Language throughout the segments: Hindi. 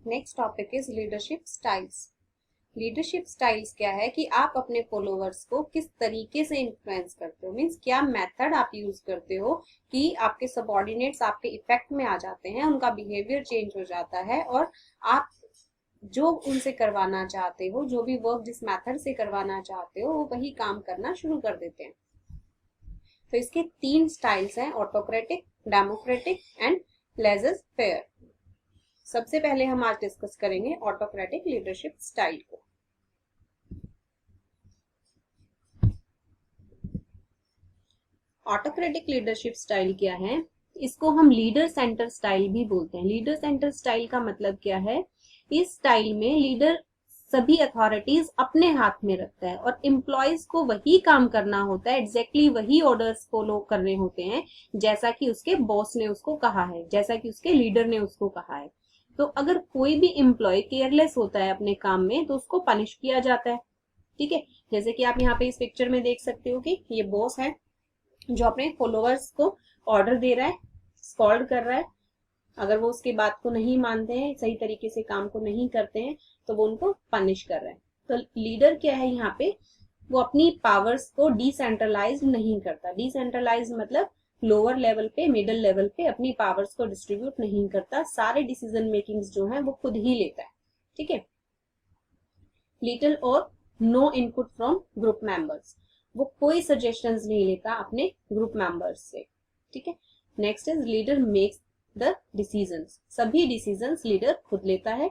Next topic is leadership styles. Leadership styles क्या है कि आप अपने फॉलोअर्स को किस तरीके से इन्फ्लुएंस करते हो, मीन्स क्या मेथड आप यूज करते हो कि आपके सबऑर्डिनेट्स आपके इफेक्ट में आ जाते हैं, उनका बिहेवियर चेंज हो जाता है और आप जो उनसे करवाना चाहते हो, जो भी वर्क जिस मेथड से करवाना चाहते हो, वो वही काम करना शुरू कर देते हैं। तो इसके 3 स्टाइल्स हैं, autocratic, democratic and laissez faire. सबसे पहले हम आज डिस्कस करेंगे ऑटोक्रेटिक लीडरशिप स्टाइल को। ऑटोक्रेटिक लीडरशिप स्टाइल क्या है? इसको हम लीडर सेंटर स्टाइल भी बोलते हैं। लीडर सेंटर स्टाइल का मतलब क्या है? इस स्टाइल में लीडर सभी अथॉरिटीज अपने हाथ में रखता है और एम्प्लॉयज को वही काम करना होता है, एग्जैक्टली वही ऑर्डर्स फॉलो करने होते हैं जैसा कि उसके बॉस ने उसको कहा है, जैसा कि उसके लीडर ने उसको कहा है। तो अगर कोई भी एम्प्लॉय केयरलेस होता है अपने काम में तो उसको पनिश किया जाता है। ठीक है, जैसे कि आप यहाँ पे इस पिक्चर में देख सकते हो कि ये बॉस है जो अपने फॉलोअर्स को ऑर्डर दे रहा है, स्कॉल्ड कर रहा है। अगर वो उसकी बात को नहीं मानते हैं, सही तरीके से काम को नहीं करते हैं, तो वो उनको पनिश कर रहा है। तो लीडर क्या है यहाँ पे? वो अपनी पावर्स को डिसेंट्रलाइज नहीं करता। डिसेंट्रलाइज मतलब लोअर लेवल पे, मिडिल लेवल पे अपनी पावर्स को डिस्ट्रीब्यूट नहीं करता। सारे डिसीजन मेकिंग्स जो है वो खुद ही लेता है। ठीक है। लिटिल और no input from group members, वो कोई सजेशंस नहीं लेता अपने ग्रुप मेंबर्स से। ठीक है। Next is leader makes the decisions, सभी डिसीजंस लीडर खुद लेता है।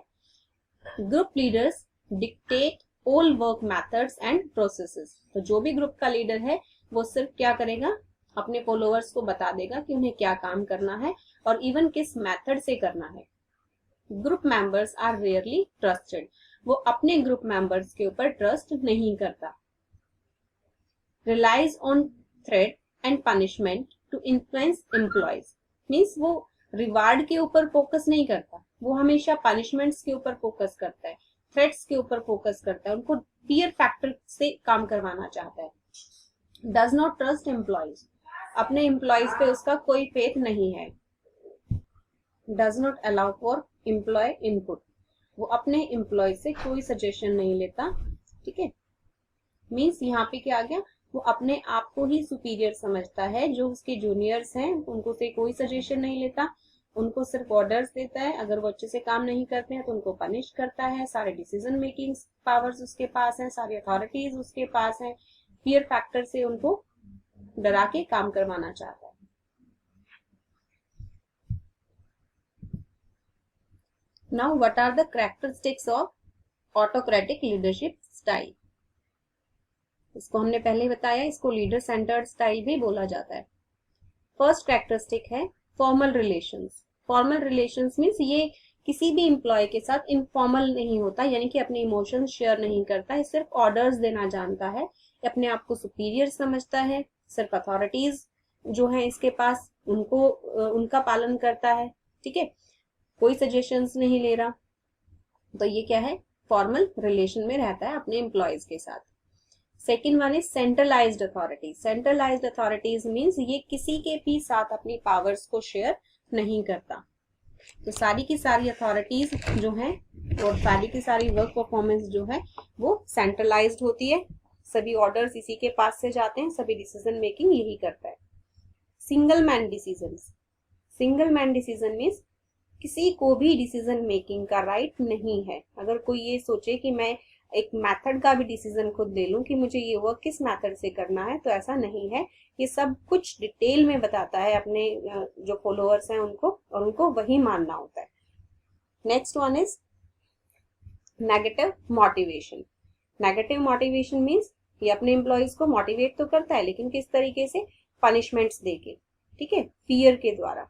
Group leaders dictate all work methods and processes, तो जो भी ग्रुप का लीडर है वो सिर्फ क्या करेगा? अपने फॉलोअर्स को बता देगा कि उन्हें क्या काम करना है और इवन किस मेथड से करना है। Group members are rarely trusted, वो अपने ग्रुप मेंबर्स के ऊपर ट्रस्ट नहीं करता। Relies on threat and punishment to influence employees, means वो रिवार्ड के ऊपर फोकस नहीं करता, वो हमेशा पनिशमेंट्स के ऊपर फोकस करता है, थ्रेट्स के ऊपर फोकस करता है, उनको फियर फैक्टर से काम करवाना चाहता है। डज नॉट ट्रस्ट एम्प्लॉयज, अपने एम्प्लॉयज पे उसका कोई फेथ नहीं है। Does not allow for employee input, वो अपने एम्प्लॉय से कोई सजेशन नहीं लेता। ठीक है, मीन्स यहाँ पे क्या आ गया? वो अपने आप को ही सुपीरियर समझता है, जो उसके जूनियर्स हैं उनको से कोई सजेशन नहीं लेता, उनको सिर्फ ऑर्डर्स देता है। अगर वो अच्छे से काम नहीं करते हैं तो उनको पनिश करता है। सारे डिसीजन मेकिंग पावर्स उसके पास हैं, सारी अथॉरिटीज उसके पास हैं। फियर फैक्टर से उनको डरा के काम करवाना चाहता है। Now what are the characteristics of autocratic leadership style? इसको हमने पहले बताया, इसको लीडर सेंटर्ड स्टाइल भी बोला जाता है। फर्स्ट कैरेक्टरिस्टिक है formal relations. Formal relations means ये किसी भी एम्प्लॉय के साथ इनफॉर्मल नहीं होता, यानी कि अपने इमोशंस शेयर नहीं करता है, सिर्फ ऑर्डर्स देना जानता है, अपने आप को सुपीरियर समझता है, सिर्फ अथॉरिटीज जो है इसके पास उनको उनका पालन करता है। ठीक है, कोई सजेशंस नहीं ले रहा। तो ये क्या है? फॉर्मल रिलेशन में रहता है अपने एम्प्लॉयज के साथ। Second one is centralised authority. Centralised authorities means ये किसी के भी साथ अपनी पावर्स को शेयर नहीं करता। तो सारी की सारी अथॉरिटीज जो है और सारी की सारी वर्क परफॉर्मेंस जो है वो सेंट्रलाइज्ड होती है, सभी ऑर्डर्स इसी के पास से जाते हैं, सभी डिसीजन मेकिंग यही करता है। Single man decision. Single man decision means किसी को भी डिसीजन मेकिंग का राइट नहीं है। अगर कोई ये सोचे कि मैं एक मेथड का भी डिसीजन खुद ले लूं कि मुझे ये वर्क किस मेथड से करना है, तो ऐसा नहीं है। ये सब कुछ डिटेल में बताता है अपने जो फॉलोअर्स हैं उनको, और उनको वही मानना होता है। Next one is negative motivation. Negative motivation means ये अपने एम्प्लॉयज को मोटिवेट तो करता है, लेकिन किस तरीके से? पनिशमेंट्स देके। ठीक है, फियर के द्वारा।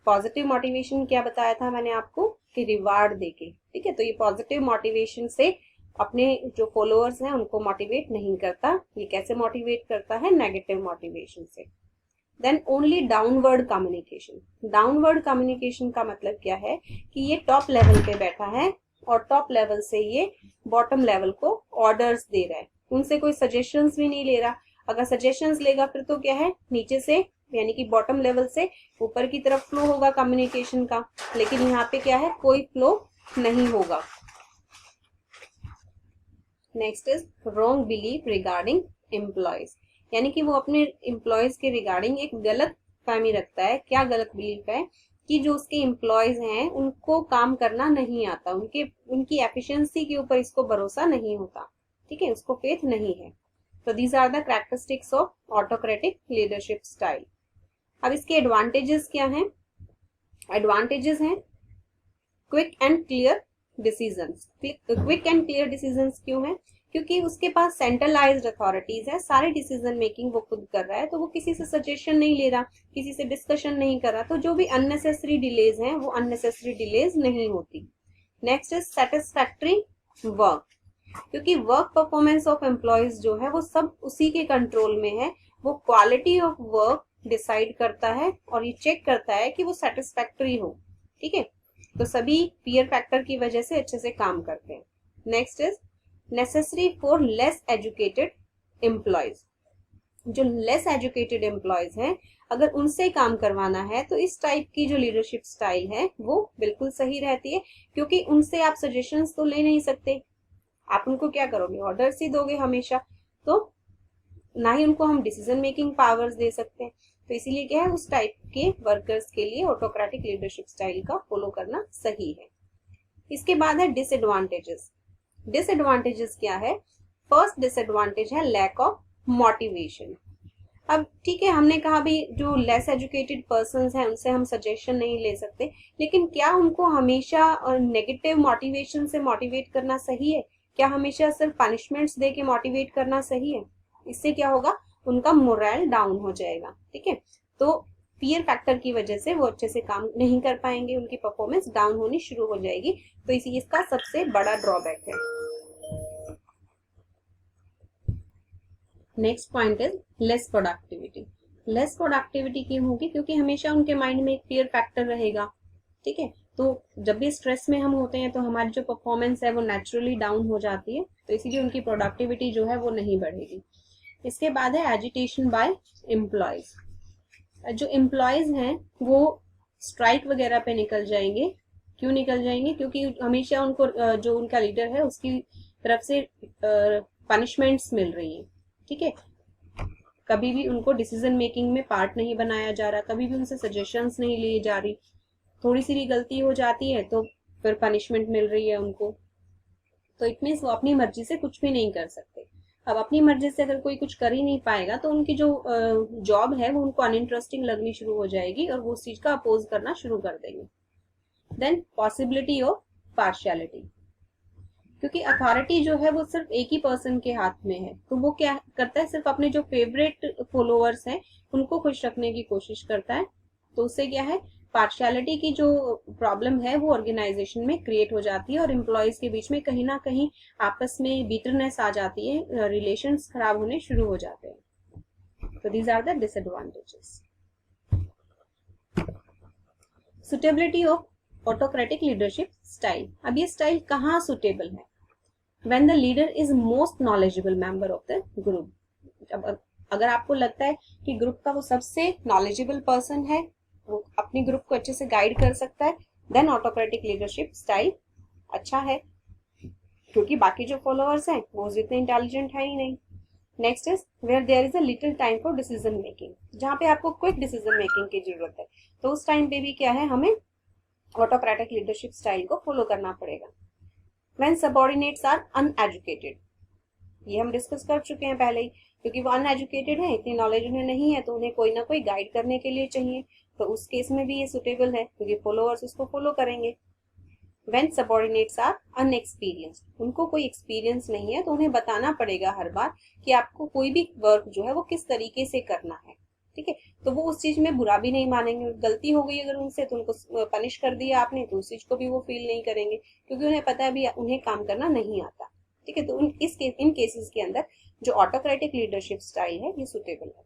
पॉजिटिव मोटिवेशन क्या बताया था मैंने आपको कि रिवार्ड देके। ठीक है, तो ये पॉजिटिव मोटिवेशन से अपने जो फॉलोअर्स हैं उनको मोटिवेट नहीं करता। ये कैसे मोटिवेट करता है? नेगेटिव मोटिवेशन से। Then only downward communication. Downward communication का मतलब क्या है कि ये टॉप लेवल पे बैठा है और टॉप लेवल से ये बॉटम लेवल को ऑर्डर्स दे रहा है, उनसे कोई सजेशंस भी नहीं ले रहा। अगर सजेशंस लेगा फिर तो क्या है? नीचे से यानी कि बॉटम लेवल से ऊपर की तरफ फ्लो होगा कम्युनिकेशन का, लेकिन यहाँ पे क्या है? कोई फ्लो नहीं होगा। Next is wrong belief regarding employees, यानी कि वो अपने एम्प्लॉयज के रिगार्डिंग एक गलत फहमी रखता है। क्या गलत बिलीफ है? कि जो उसके एम्प्लॉयज हैं उनको काम करना नहीं आता, उनकी एफिशिएंसी के ऊपर इसको भरोसा नहीं होता, ठीक है, उसको फेथ नहीं है। तो these are the characteristics of autocratic leadership style. अब इसके एडवांटेजेस क्या हैं? एडवांटेजेस हैं quick and clear decisions. Quick and clear decisions क्यों है? क्योंकि उसके पास सेंट्रलाइज्ड अथॉरिटीज है, सारे डिसीजन मेकिंग वो खुद कर रहा है, तो वो किसी से सजेशन नहीं ले रहा, किसी से डिस्कशन नहीं कर रहा, तो जो भी अननेसेसरी डिलेज हैं वो अननेसेसरी डिलेज नहीं होती। नेक्स्ट इज सेटिस्फैक्टरी वर्क, क्योंकि वर्क परफॉर्मेंस ऑफ एम्प्लॉयज जो है वो सब उसी के कंट्रोल में है। वो क्वालिटी ऑफ वर्क डिसाइड करता है और ये चेक करता है कि वो सेटिस्फैक्टरी हो, ठीक है। तो सभी पीयर फैक्टर की वजह से अच्छे से काम करते हैं। Next is necessary for less educated employees. जो लेस एजुकेटेड एम्प्लॉयज हैं, अगर उनसे काम करवाना है तो इस टाइप की जो लीडरशिप स्टाइल है वो बिल्कुल सही रहती है, क्योंकि उनसे आप सजेशंस तो ले नहीं सकते। आप उनको क्या करोगे? ऑर्डर्स ही दोगे हमेशा, तो ना ही उनको हम डिसीजन मेकिंग पावर्स दे सकते हैं। तो इसीलिए क्या है, उस टाइप के वर्कर्स के लिए ऑटोक्रेटिक लीडरशिप स्टाइल का फॉलो करना सही है। इसके बाद है डिसएडवांटेजेस। डिसएडवांटेजेस क्या है? फर्स्ट डिसएडवांटेज है लैक ऑफ मोटिवेशन। अब ठीक है, हमने कहा भाई जो लेस एजुकेटेड पर्संस हैं उनसे हम सजेशन नहीं ले सकते, लेकिन क्या उनको हमेशा नेगेटिव मोटिवेशन से मोटिवेट करना सही है? क्या हमेशा सिर्फ पनिशमेंट्स दे के मोटिवेट करना सही है? इससे क्या होगा, उनका मोरल डाउन हो जाएगा, ठीक है। तो पीयर फैक्टर की वजह से वो अच्छे से काम नहीं कर पाएंगे, उनकी परफॉर्मेंस डाउन होनी शुरू हो जाएगी। तो इसी इसका सबसे बड़ा ड्रॉबैक है। Next point is less productivity. Less productivity क्यों होगी? क्योंकि हमेशा उनके माइंड में एक पीयर फैक्टर रहेगा, ठीक है। तो जब भी स्ट्रेस में हम होते हैं तो हमारी जो परफॉर्मेंस है वो नेचुरली डाउन हो जाती है, तो इसीलिए उनकी प्रोडक्टिविटी जो है वो नहीं बढ़ेगी। इसके बाद है एजिटेशन बाय एम्प्लॉयज। जो एम्प्लॉयज हैं वो स्ट्राइक वगैरह पे निकल जाएंगे। क्यों निकल जाएंगे? क्योंकि हमेशा उनको जो उनका लीडर है उसकी तरफ से पनिशमेंट्स मिल रही है, ठीक है। कभी भी उनको डिसीजन मेकिंग में पार्ट नहीं बनाया जा रहा, कभी भी उनसे सजेशंस नहीं ली जा रही। थोड़ी सी भी गलती हो जाती है तो फिर पनिशमेंट मिल रही है उनको। तो इट मीन्स वो अपनी मर्जी से कुछ भी नहीं कर सकते। अब अपनी मर्जी से अगर कोई कुछ कर ही नहीं पाएगा तो उनकी जो जॉब है वो उनको अनइंटरेस्टिंग लगनी शुरू हो जाएगी और वो उस चीज का अपोज करना शुरू कर देंगे। देन पॉसिबिलिटी ऑफ पार्शियलिटी, क्योंकि अथॉरिटी जो है वो सिर्फ एक ही पर्सन के हाथ में है, तो वो क्या करता है, सिर्फ अपने जो फेवरेट फॉलोअर्स हैं उनको खुश रखने की कोशिश करता है। तो उससे क्या है, पार्शियलिटी की जो प्रॉब्लम है वो ऑर्गेनाइजेशन में क्रिएट हो जाती है और एम्प्लॉयज के बीच में कहीं ना कहीं आपस में बिटरनेस आ जाती है, रिलेशंस खराब होने शुरू हो जाते हैं। तो these are the disadvantages. Suitability of autocratic leadership style. अब ये स्टाइल कहाँ सुटेबल है? When the leader is most knowledgeable member of the group. अगर आपको लगता है कि ग्रुप का वो सबसे नॉलेजेबल पर्सन है, वो अपनी ग्रुप को अच्छे से गाइड कर सकता है, देन ऑटोक्रेटिक लीडरशिप स्टाइल अच्छा है, क्योंकि बाकी जो फॉलोअर्स हैं वो जितने इंटेलिजेंट है ही नहीं। Next is where there is a little time for decision making. जहाँ पे आपको क्विक डिसीजन मेकिंग की जरूरत है, तो उस टाइम पे भी क्या है, हमें ऑटोक्रेटिक लीडरशिप स्टाइल को फॉलो करना पड़ेगा। When subordinates are uneducated, ये हम डिस्कस कर चुके हैं पहले ही, क्योंकि वो अनएजुकेटेड है, इतनी नॉलेज उन्हें नहीं है, तो उन्हें कोई ना कोई गाइड करने के लिए चाहिए। तो उस केस में भी ये सुटेबल है, क्योंकि फॉलोअर्स उसको फॉलो करेंगे। When subordinates are unexperienced, उनको कोई एक्सपीरियंस नहीं है, तो उन्हें बताना पड़ेगा हर बार कि आपको कोई भी वर्क जो है वो किस तरीके से करना है, ठीक है। तो वो उस चीज में बुरा भी नहीं मानेंगे। गलती हो गई अगर उनसे, तो उनको पनिश कर दिया आपने, तो उस चीज को भी वो फील नहीं करेंगे, क्योंकि उन्हें पता है भी उन्हें काम करना नहीं आता, ठीक है। तो इन केसेस के अंदर जो ऑटोक्रेटिक लीडरशिप स्टाइल है ये सुटेबल है।